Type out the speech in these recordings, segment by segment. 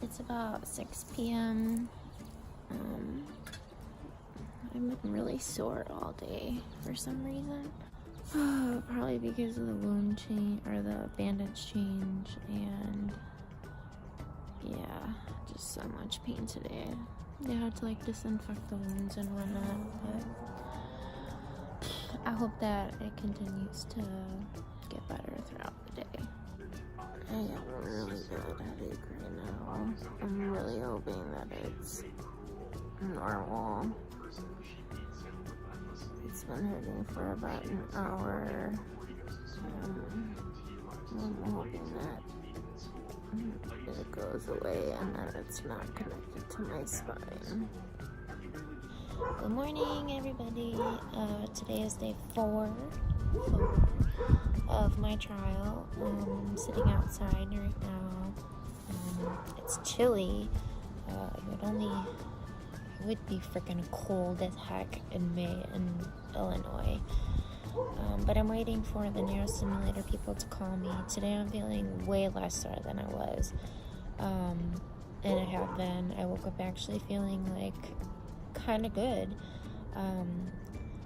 It's about 6 p.m. I've been really sore all day for some reason. Probably because of the wound change or the bandage change, and yeah, just so much pain today. They had to like disinfect the wounds and whatnot, but I hope that it continues to get better throughout the day. I have a really bad headache right now. I'm really hoping that it's normal. It's been hurting for about an hour. I'm hoping that it goes away and that it's not connected to my spine. Good morning, everybody. Today is day 4 of my trial. I'm sitting outside right now. It's chilly. It would be freaking cold as heck in May in Illinois. But I'm waiting for the neurostimulator people to call me. Today I'm feeling way less sore than I was. And I have been. I woke up actually feeling like kind of good.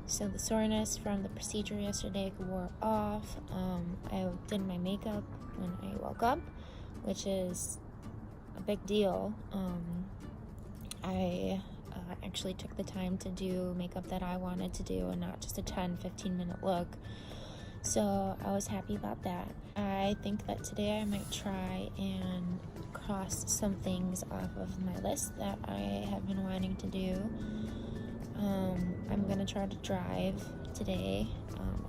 So the soreness from the procedure yesterday wore off. I did my makeup when I woke up, which is a big deal. I actually took the time to do makeup that I wanted to do and not just a 10-15 minute look. So I was happy about that. I think that today I might try and cross some things off of my list that I have been wanting to do. I'm gonna try to drive today.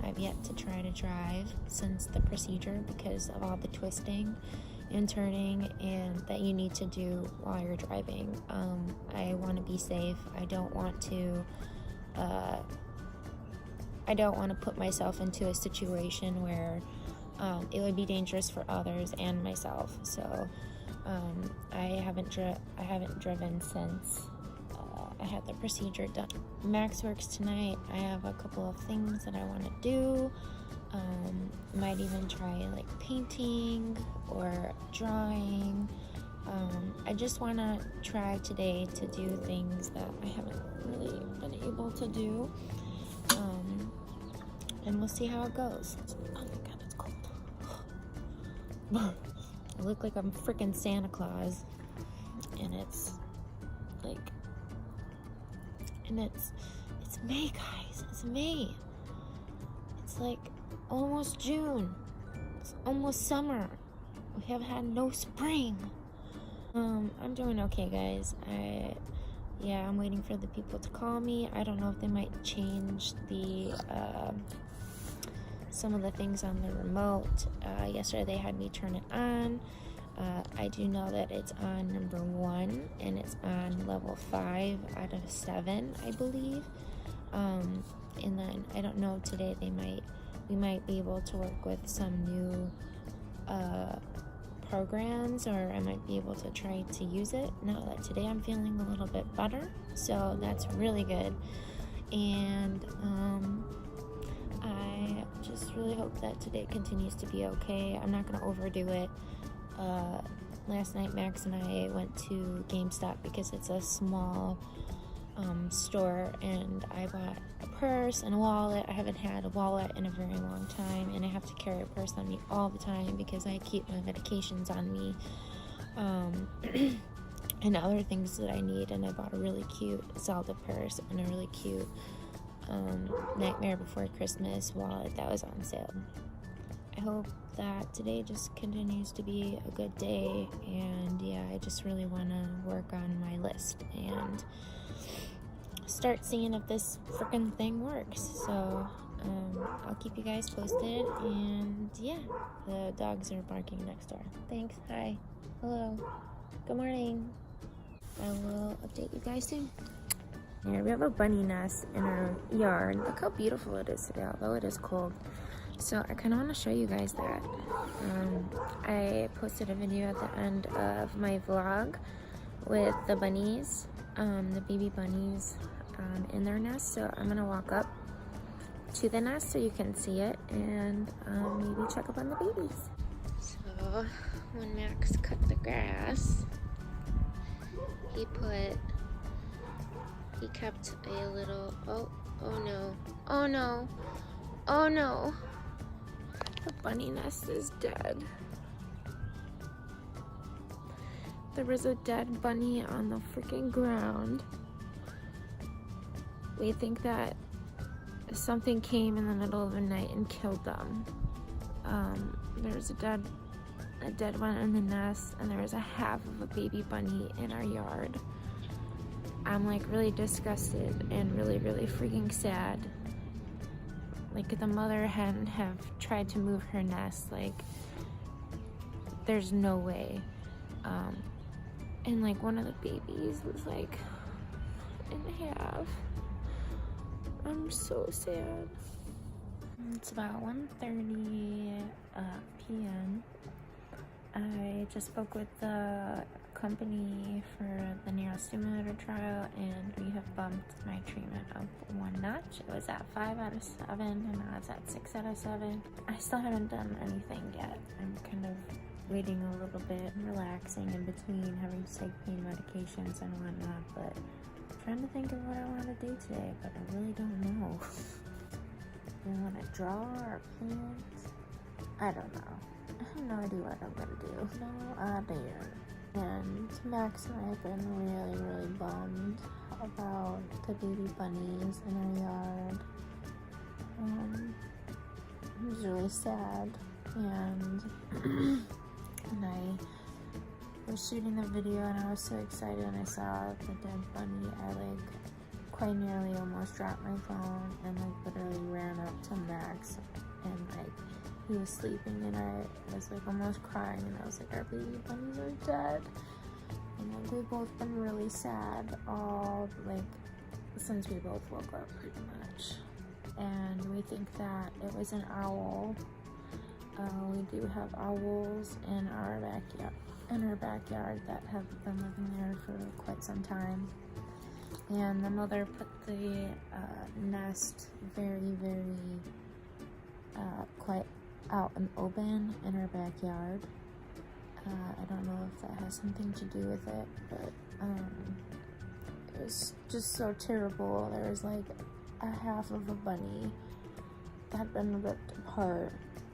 I've yet to try to drive since the procedure because of all the twisting and turning and that you need to do while you're driving. I want to be safe. I don't want to put myself into a situation where it would be dangerous for others and myself. So I haven't driven since I had the procedure done. Max works tonight. I have a couple of things that I want to do. Might even try like painting or drawing. I just want to try today to do things that I haven't really been able to do. And we'll see how it goes. Oh my god, it's cold. I look like I'm freaking Santa Claus. And it's like, it's May, guys. It's May. It's like almost June. It's almost summer. We have had no spring. I'm doing okay, guys. I'm waiting for the people to call me. I don't know if they might change the some of the things on the remote. Yesterday they had me turn it on. I do know that it's on number 1 and it's on level 5 out of 7, I believe. And then I don't know, today we might be able to work with some new programs, or I might be able to try to use it now that today I'm feeling a little bit better. So that's really good. And I just really hope that today continues to be okay. I'm not going to overdo it. Last night Max and I went to GameStop because it's a small store, and I bought a purse and a wallet. I haven't had a wallet in a very long time, and I have to carry a purse on me all the time because I keep my medications on me and other things that I need. And I bought a really cute Zelda purse and a really cute Nightmare Before Christmas wallet that was on sale. I hope that today just continues to be a good day, and yeah, I just really want to work on my list and start seeing if this freaking thing works. So I'll keep you guys posted, and yeah, the dogs are barking next door. Thanks. Hi. Hello. Good morning. I will update you guys soon. Here we have a bunny nest in our yard. Look how beautiful it is today, although it is cold. So I kind of want to show you guys that. I posted a video at the end of my vlog with the bunnies, the baby bunnies in their nest. So I'm going to walk up to the nest so you can see it and maybe check up on the babies. So when Max cut the grass, he kept a little, oh no, oh no, oh no. The bunny nest is dead. There was a dead bunny on the freaking ground. We think that something came in the middle of the night and killed them. There was a dead one in the nest, and there was a half of a baby bunny in our yard. I'm like really disgusted and really freaking sad. Like the mother hen have tried to move her nest, like there's no way. And like one of the babies was like in half. I'm so sad. It's about 1:30 p.m. I just spoke with the company for the neurostimulator trial, and we have bumped my treatment up 1 notch. It was at 5 out of 7, and now it's at 6 out of 7. I still haven't done anything yet. I'm kind of waiting a little bit, relaxing in between, having to take pain medications and whatnot, but I'm trying to think of what I want to do today, but I really don't know. Do I want to draw or paint? I don't know. I have no idea what I'm gonna do. No idea. And Max and I have been really bummed about the baby bunnies in our yard. It was really sad, and I was shooting the video and I was so excited, and I saw the dead bunny. I like quite nearly almost dropped my phone and like literally ran up to Max, and like he was sleeping, and I was like almost crying, and I was like, our baby bunnies are dead. And like we've both been really sad all like since we both woke up pretty much. And we think that it was an owl. We do have owls in our backyard that have been living there for quite some time. And the mother put the nest very quite out and open in our backyard. I don't know if that has something to do with it, but it was just so terrible. There was like a half of a bunny that had been ripped apart,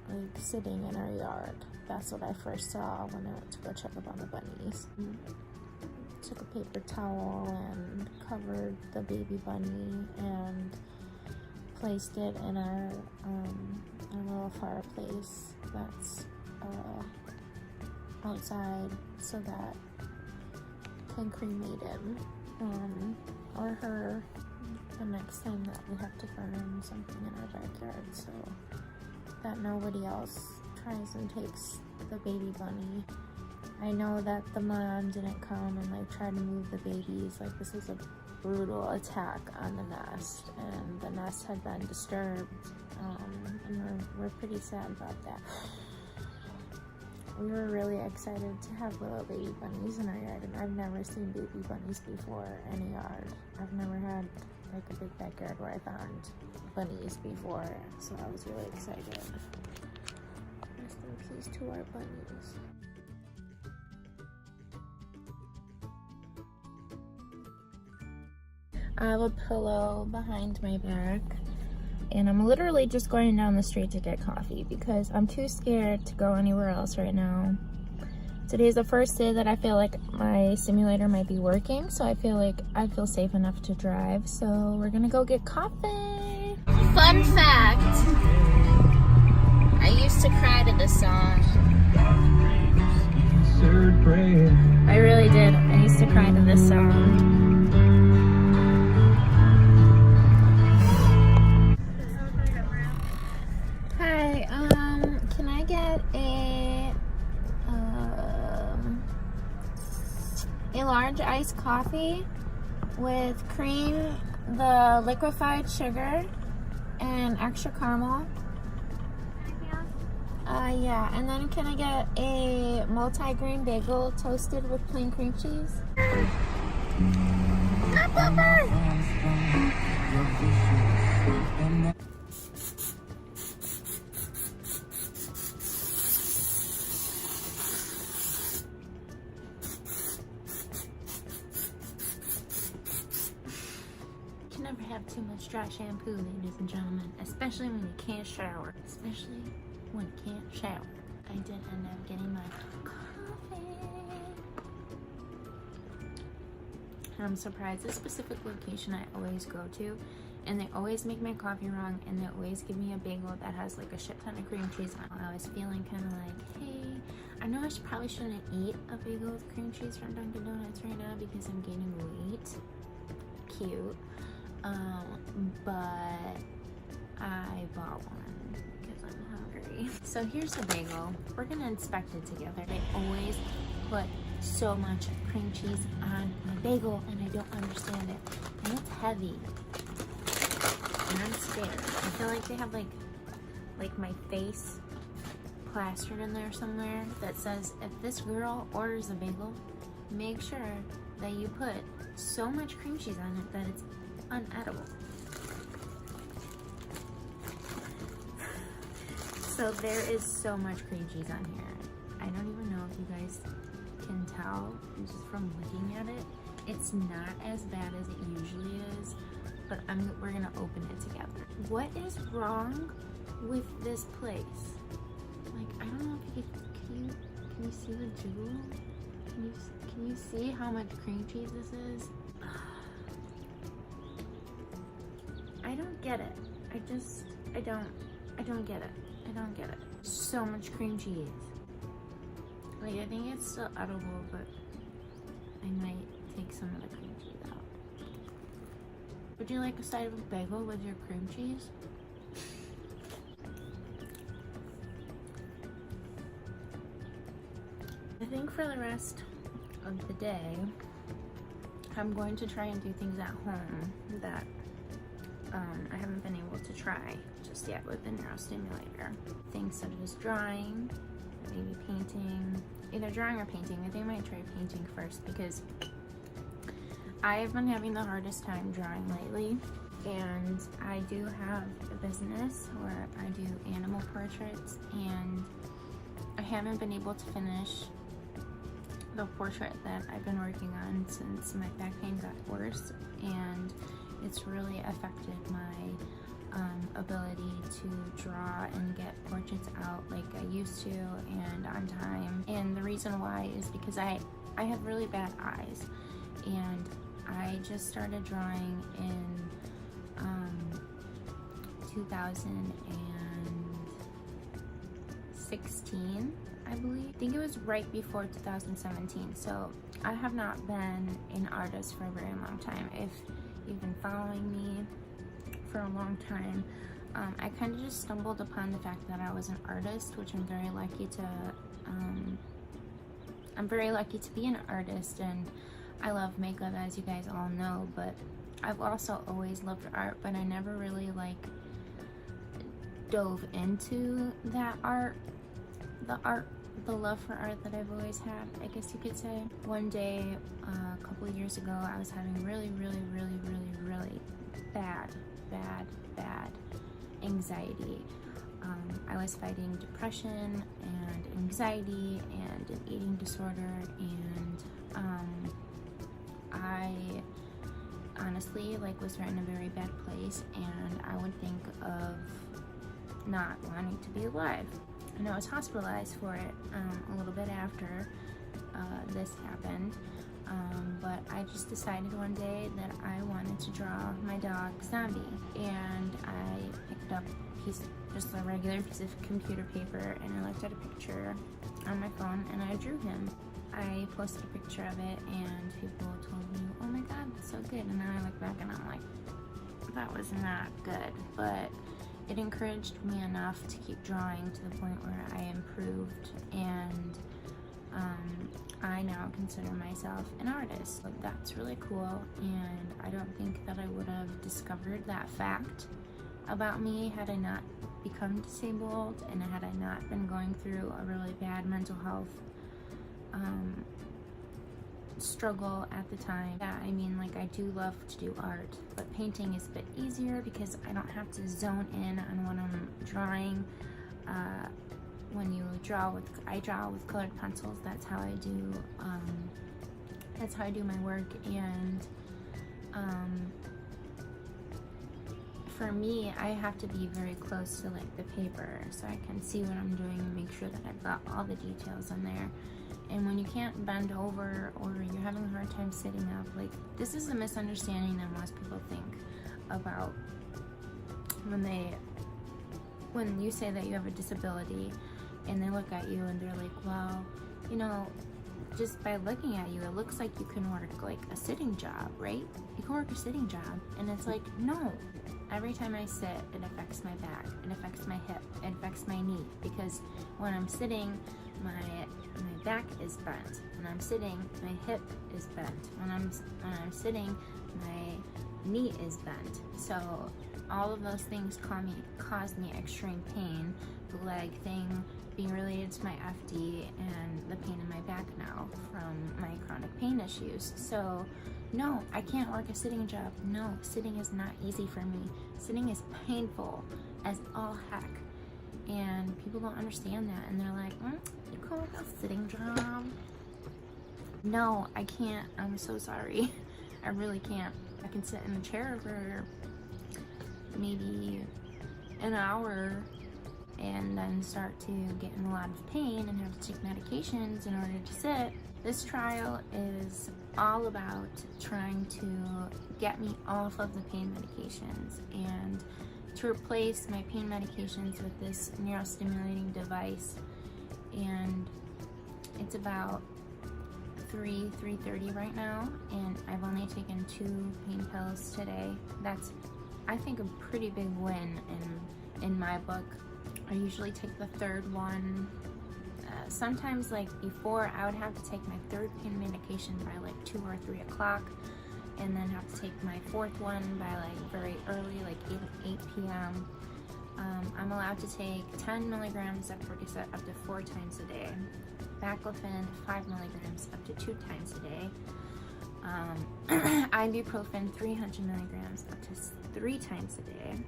like sitting in our yard. That's what I first saw when I went to go check up on the bunnies. Took a paper towel and covered the baby bunny and placed it in our little fireplace that's outside, so that can cremate him or her the next time that we have to burn something in our backyard, so that nobody else tries and takes the baby bunny. I know that the mom didn't come and like try to move the babies. Like this was a brutal attack on the nest, and the nest had been disturbed, and we're pretty sad about that. We were really excited to have little baby bunnies in our yard, and I've never seen baby bunnies before in a yard. I've never had like a big backyard where I found bunnies before, so I was really excited. Rest in peace to our bunnies. I have a pillow behind my back, and I'm literally just going down the street to get coffee because I'm too scared to go anywhere else right now. Today's the first day that I feel like my simulator might be working, so I feel safe enough to drive. So we're gonna go get coffee. Fun fact, I used to cry to this song. I really did. I used to cry to this song. Can I get a large iced coffee with cream, the liquefied sugar, and extra caramel? Yeah, and then can I get a multi-grain bagel toasted with plain cream cheese? Not bummer! never have too much dry shampoo, ladies and gentlemen, especially when you can't shower. Especially when you can't shower. I did end up getting my coffee. And I'm surprised. This specific location I always go to, and they always make my coffee wrong, and they always give me a bagel that has like a shit ton of cream cheese on it. I was feeling kind of like, hey, I know I probably shouldn't eat a bagel with cream cheese from Dunkin' Donuts right now because I'm gaining weight. Cute. But I bought one because I'm hungry. So here's the bagel. We're gonna inspect it together. They always put so much cream cheese on my bagel and I don't understand it. And it's heavy. And I'm scared. I feel like they have like my face plastered in there somewhere that says, if this girl orders a bagel, make sure that you put so much cream cheese on it that it's unedible. So there is so much cream cheese on here. I don't even know if you guys can tell just from looking at it. It's not as bad as it usually is, but we're gonna open it together. What is wrong with this place? Like, I don't know if you can you see the jewel? Can you see how much cream cheese this is? I don't get it. I don't get it. I don't get it. So much cream cheese. Like, I think it's still edible, but I might take some of the cream cheese out. Would you like a side of a bagel with your cream cheese? I think for the rest of the day, I'm going to try and do things at home that I haven't been able to try just yet with the neurostimulator. Things such as drawing, maybe painting, either drawing or painting. I think I might try painting first because I have been having the hardest time drawing lately, and I do have a business where I do animal portraits, and I haven't been able to finish the portrait that I've been working on since my back pain got worse, and it's really affected my ability to draw and get portraits out like I used to and on time. And the reason why is because I have really bad eyes, and I just started drawing in 2016, I believe. I think it was right before 2017. So I have not been an artist for a very long time. If you've been following me for a long time, I kind of just stumbled upon the fact that I was an artist, which I'm very lucky to be an artist, and I love makeup, as you guys all know, but I've also always loved art, but I never really dove into that art, the love for art that I've always had, I guess you could say. One day, a couple of years ago, I was having really bad anxiety. I was fighting depression and anxiety and an eating disorder, and I honestly was in a very bad place, and I would think of not wanting to be alive. And I was hospitalized for it a little bit after this happened, but I just decided one day that I wanted to draw my dog Zombie, and I picked up just a regular piece of computer paper, and I looked at a picture on my phone and I drew him. I posted a picture of it, and people told me, oh my god, that's so good. And then I look back and I'm like, that was not good, but it encouraged me enough to keep drawing to the point where I improved, and I now consider myself an artist. That's really cool, and I don't think that I would have discovered that fact about me had I not become disabled, and had I not been going through a really bad mental health struggle at the time. Yeah, I mean, I do love to do art, but painting is a bit easier because I don't have to zone in on what I'm drawing. When you I draw with colored pencils. That's how I do my work, and for me, I have to be very close to like the paper so I can see what I'm doing and make sure that I've got all the details in there. And when you can't bend over or you're having a hard time sitting up, like, this is a misunderstanding that most people think about when you say that you have a disability and they look at you and they're like, well, you know, just by looking at you, it looks like you can work like a sitting job, right? You can work a sitting job. And it's like, no. Every time I sit, it affects my back, it affects my hip, it affects my knee, because when I'm sitting, my back is bent. When I'm sitting, my hip is bent. When I'm sitting, my knee is bent. So all of those things cause me extreme pain. The leg thing being related to my FD and the pain in my back now from my chronic pain issues. So no, I can't work a sitting job. No, sitting is not easy for me. Sitting is painful as all heck. And people don't understand that, and they're like, you can work a sitting job? No, I can't. I'm so sorry. I really can't. I can sit in a chair for maybe an hour and then start to get in a lot of pain and have to take medications in order to sit. This trial is all about trying to get me off of the pain medications and to replace my pain medications with this neurostimulating device. And it's about 3:30 right now, and I've only taken 2 pain pills today. That's, I think, a pretty big win in my book. I usually take the 3rd one. Sometimes, like before, I would have to take my 3rd pain medication by like 2 or 3 o'clock, and then have to take my 4th one by like very early, like 8 p.m. I'm allowed to take 10 milligrams of Percocet up to 4 times a day. Baclofen, 5 milligrams up to 2 times a day. Ibuprofen, 300 milligrams up to 3 times a day.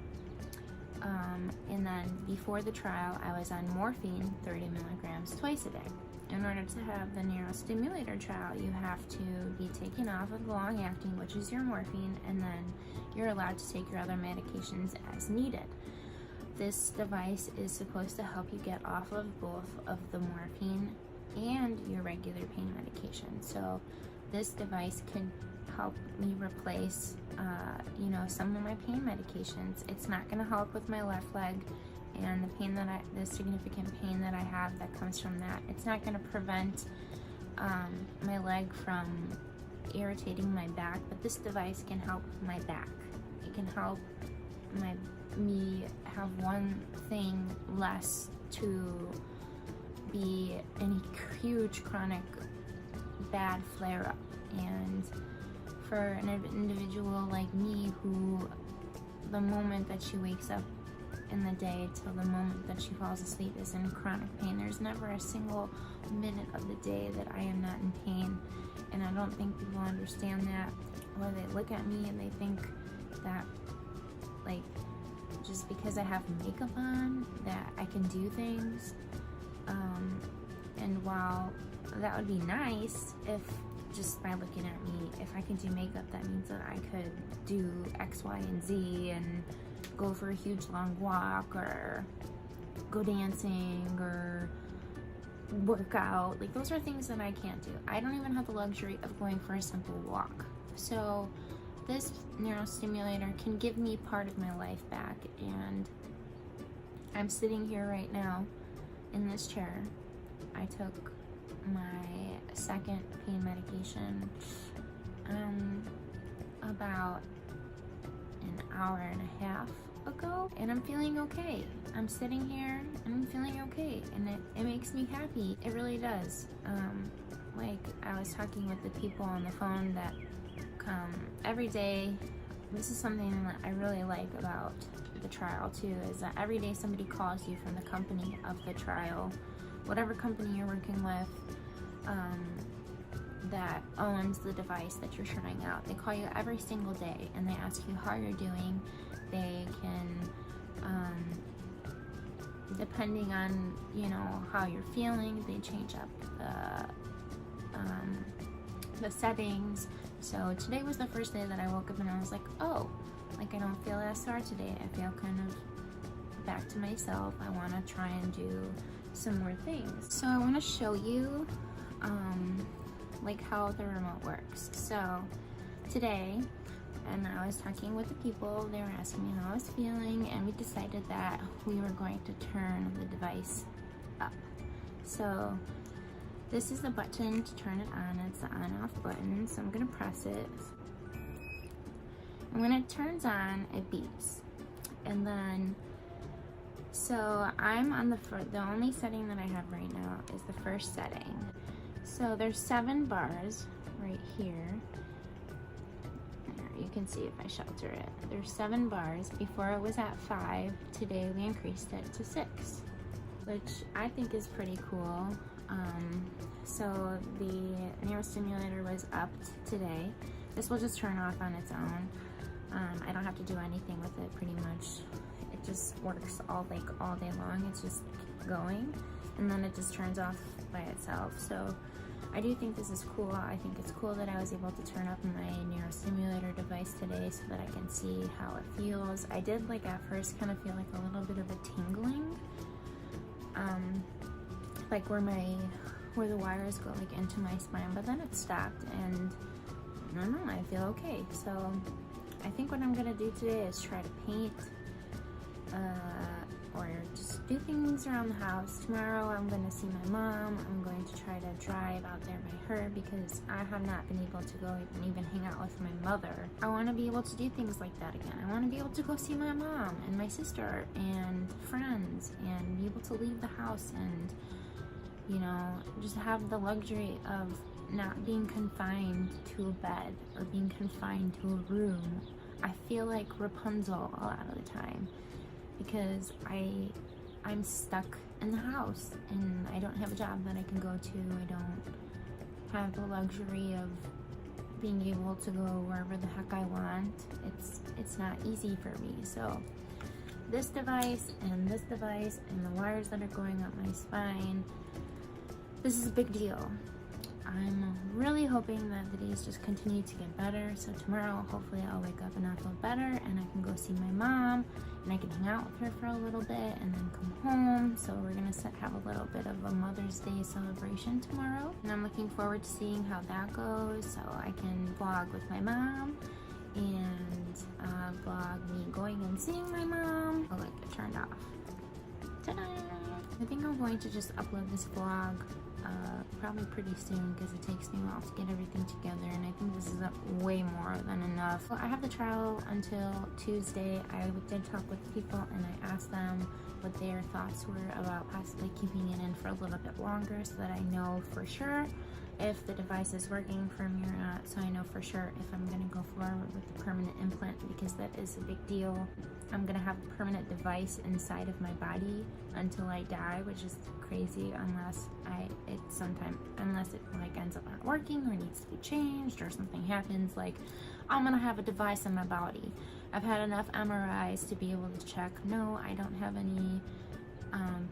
And then before the trial, I was on morphine, 30 milligrams twice a day. In order to have the neurostimulator trial, you have to be taken off of the long-acting, which is your morphine, and then you're allowed to take your other medications as needed. This device is supposed to help you get off of both of the morphine and your regular pain medication. So this device can help me replace some of my pain medications. It's not going to help with my left leg and the significant pain that I have that comes from that. It's not going to prevent my leg from irritating my back, but this device can help my back. It can help me have one thing less to be any huge chronic bad flare-up. And for an individual like me, who the moment that she wakes up in the day till the moment that she falls asleep is in chronic pain, there's never a single minute of the day that I am not in pain. And I don't think people understand that, or they look at me and they think that, like, just because I have makeup on, that I can do things. And while that would be nice, if just by looking at me, if I can do makeup, that means that I could do X, Y, and Z and go for a huge long walk or go dancing or work out. Like, those are things that I can't do. I don't even have the luxury of going for a simple walk. So this neurostimulator can give me part of my life back, and I'm sitting here right now in this chair. I took my 2nd pain medication about an hour and a half ago, and I'm feeling okay. I'm sitting here and I'm feeling okay, and it makes me happy. It really does. Like, I was talking with the people on the phone that come every day. This is something that I really like about the trial too, is that every day somebody calls you from the company of the trial, whatever company you're working with, that owns the device that you're trying out. They call you every single day and they ask you how you're doing. They can, depending on, how you're feeling, they change up the settings. So today was the first day that I woke up and I was like, oh, like I don't feel as sore today. I feel kind of back to myself. I want to try and do some more things. So I want to show you like how the remote works. So today, and I was talking with the people, they were asking me how I was feeling, and we decided that we were going to turn the device up. So this is the button to turn it on. It's the on-off button, so I'm gonna press it. And when it turns on, it beeps. And then, so I'm on the only setting that I have right now is the first setting. So there's 7 bars right here. You can see if I shelter it. There's 7 bars. Before it was at 5. Today we increased it to 6, which I think is pretty cool. So the neurostimulator was upped today. This will just turn off on its own. I don't have to do anything with it pretty much. It just works all day long. It's just going, and then it just turns off by itself. So I do think this is cool. I think it's cool that I was able to turn up my neurostimulator device today so that I can see how it feels. I did like at first kind of feel like a little bit of a tingling, like where the wires go like into my spine, but then it stopped, and I don't know, I feel okay. So I think what I'm gonna do today is try to paint, or just do things around the house. Tomorrow I'm going to see my mom. I'm going to try to drive out there by her because I have not been able to go and even hang out with my mother. I want to be able to do things like that again. I want to be able to go see my mom and my sister and friends and be able to leave the house and, you know, just have the luxury of not being confined to a bed or being confined to a room. I feel like Rapunzel a lot of the time, because I'm stuck in the house and I don't have a job that I can go to. I don't have the luxury of being able to go wherever the heck I want. It's not easy for me. So this device and the wires that are going up my spine, this is a big deal. I'm really hoping that the days just continue to get better. So tomorrow, hopefully I'll wake up and I'll feel better and I can go see my mom and I can hang out with her for a little bit and then come home. So we're gonna have a little bit of a Mother's Day celebration tomorrow. And I'm looking forward to seeing how that goes, so I can vlog with my mom and vlog me going and seeing my mom. Oh, look, it turned off. Ta-da! I think I'm going to just upload this vlog probably pretty soon because it takes me a while to get everything together, and I think this is way more than enough. Well, I have the trial until Tuesday. I did talk with people and I asked them what their thoughts were about possibly keeping it in for a little bit longer so that I know for sure if the device is working for me or not, so I know for sure if I'm going to go forward with the permanent implant, because that is a big deal. I'm going to have a permanent device inside of my body until I die, which is crazy unless it like ends up not working or needs to be changed or something happens. Like, I'm going to have a device in my body. I've had enough MRIs to be able to check, no, I don't have any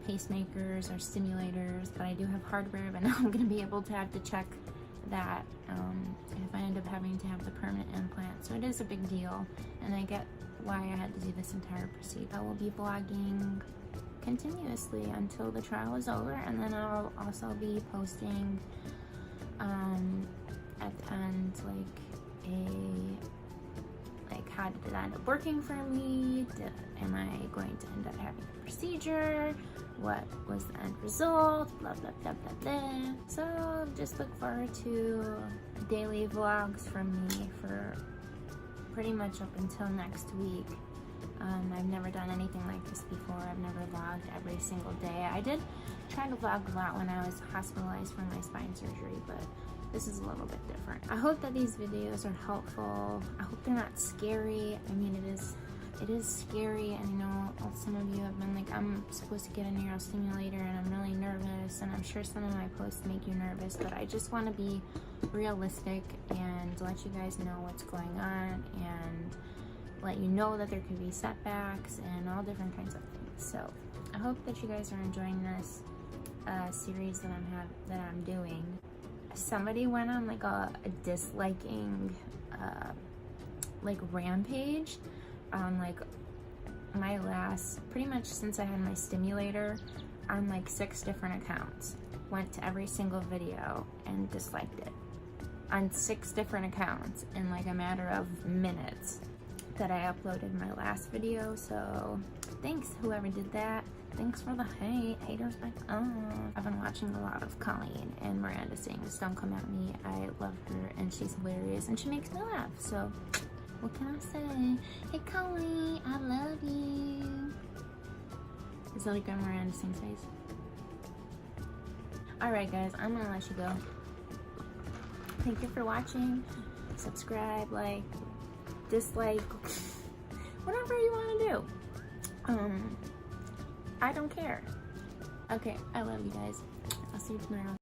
pacemakers or stimulators, but I do have hardware, but now I'm going to be able to have to check that if I end up having to have the permanent implant. So it is a big deal, and I get why I had to do this entire procedure. I will be vlogging continuously until the trial is over, and then I'll also be posting at the end how did it end up working for me? Am I going to end up having a procedure? What was the end result? Blah, blah, blah, blah, blah. So just look forward to daily vlogs from me for pretty much up until next week. I've never done anything like this before. I've never vlogged every single day. I did try to vlog a lot when I was hospitalized for my spine surgery, but this is a little bit different. I hope that these videos are helpful. I hope they're not scary. I mean, it is scary, and I know some of you have been like, I'm supposed to get a neurostimulator and I'm really nervous, and I'm sure some of my posts make you nervous, but I just want to be realistic and let you guys know what's going on and let you know that there could be setbacks and all different kinds of things. So I hope that you guys are enjoying this series that I'm doing. Somebody went on like a disliking like rampage on like my last, pretty much since I had my stimulator, on like 6 different accounts. Went to every single video and disliked it on 6 different accounts in like a matter of minutes that I uploaded my last video. So thanks whoever did that. Thanks for the hate. Haters back on. I've been watching a lot of Colleen and Miranda sings Don't Come At Me. I love her and she's hilarious and she makes me laugh. So what can I say? Hey Colleen, I love you. Is that like a Miranda sings face? Alright guys, I'm gonna let you go. Thank you for watching. Subscribe, like, dislike, whatever you want to do. I don't care. Okay, I love you guys. I'll see you tomorrow.